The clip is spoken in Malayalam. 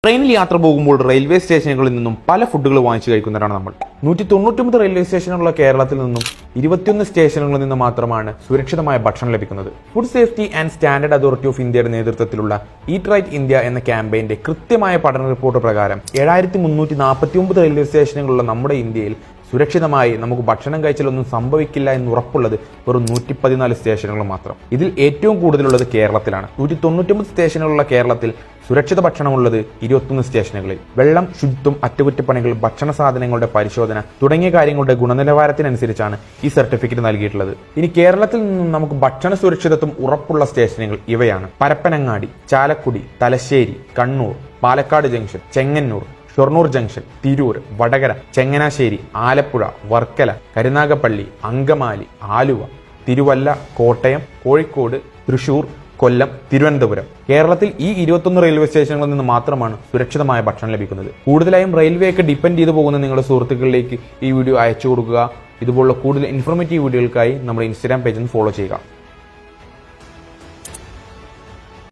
ട്രെയിനിൽ യാത്ര പോകുമ്പോൾ റെയിൽവേ സ്റ്റേഷനുകളിൽ നിന്നും പല ഫുഡുകൾ വാങ്ങിച്ചു കഴിക്കുന്നവരാണ് നമ്മൾ. 199 റെയിൽവേ സ്റ്റേഷനുകളുള്ള കേരളത്തിൽ നിന്നും 21 സ്റ്റേഷനുകളിൽ നിന്ന് മാത്രമാണ് സുരക്ഷിതമായ ഭക്ഷണം ലഭിക്കുന്നത്. Food safety and standard authority of ഇന്ത്യയുടെ നേതൃത്വത്തിലുള്ള ഈറ്റ് റൈറ്റ് ഇന്ത്യ എന്ന ക്യാമ്പയിന്റെ കൃത്യമായ പഠന റിപ്പോർട്ട് പ്രകാരം 7349 റെയിൽവേ സ്റ്റേഷനുകളുള്ള നമ്മുടെ ഇന്ത്യയിൽ സുരക്ഷിതമായി നമുക്ക് ഭക്ഷണം കഴിച്ചാലൊന്നും സംഭവിക്കില്ല എന്ന് ഉറപ്പുള്ളത് വെറും 114 സ്റ്റേഷനുകൾ മാത്രം. ഇതിൽ ഏറ്റവും കൂടുതലുള്ളത് കേരളത്തിലാണ്. 199 സ്റ്റേഷനുകളുള്ള കേരളത്തിൽ സുരക്ഷിത ഭക്ഷണമുള്ളത് 21 സ്റ്റേഷനുകളിൽ. വെള്ളം, ശുചിത്വം, അറ്റകുറ്റപ്പണികൾ, ഭക്ഷണ സാധനങ്ങളുടെ പരിശോധന തുടങ്ങിയ കാര്യങ്ങളുടെ ഗുണനിലവാരത്തിനനുസരിച്ചാണ് ഈ സർട്ടിഫിക്കറ്റ് നൽകിയിട്ടുള്ളത്. ഇനി കേരളത്തിൽ നിന്നും നമുക്ക് ഭക്ഷണ സുരക്ഷിതത്വം ഉറപ്പുള്ള സ്റ്റേഷനുകൾ ഇവയാണ്: പരപ്പനങ്ങാടി, ചാലക്കുടി, തലശ്ശേരി, കണ്ണൂർ, പാലക്കാട് ജംഗ്ഷൻ, ചെങ്ങന്നൂർ, ഷൊർണൂർ ജംഗ്ഷൻ, തിരൂർ, വടകര, ചങ്ങനാശ്ശേരി, ആലപ്പുഴ, വർക്കല, കരുനാഗപ്പള്ളി, അങ്കമാലി, ആലുവ, തിരുവല്ല, കോട്ടയം, കോഴിക്കോട്, തൃശൂർ, കൊല്ലം, തിരുവനന്തപുരം. കേരളത്തിൽ ഈ 21 റെയിൽവേ സ്റ്റേഷനുകളിൽ നിന്ന് മാത്രമാണ് സുരക്ഷിതമായ ഭക്ഷണം ലഭിക്കുന്നത്. കൂടുതലായും റെയിൽവേയൊക്കെ ഡിപ്പെൻഡ് ചെയ്തു പോകുന്ന നിങ്ങളുടെ സുഹൃത്തുക്കളിലേക്ക് ഈ വീഡിയോ അയച്ചു കൊടുക്കുക. ഇതുപോലുള്ള കൂടുതൽ ഇൻഫോർമേറ്റീവ് വീഡിയോകൾക്കായി നമ്മുടെ ഇൻസ്റ്റാഗ്രാം പേജ് ഫോളോ ചെയ്യുക.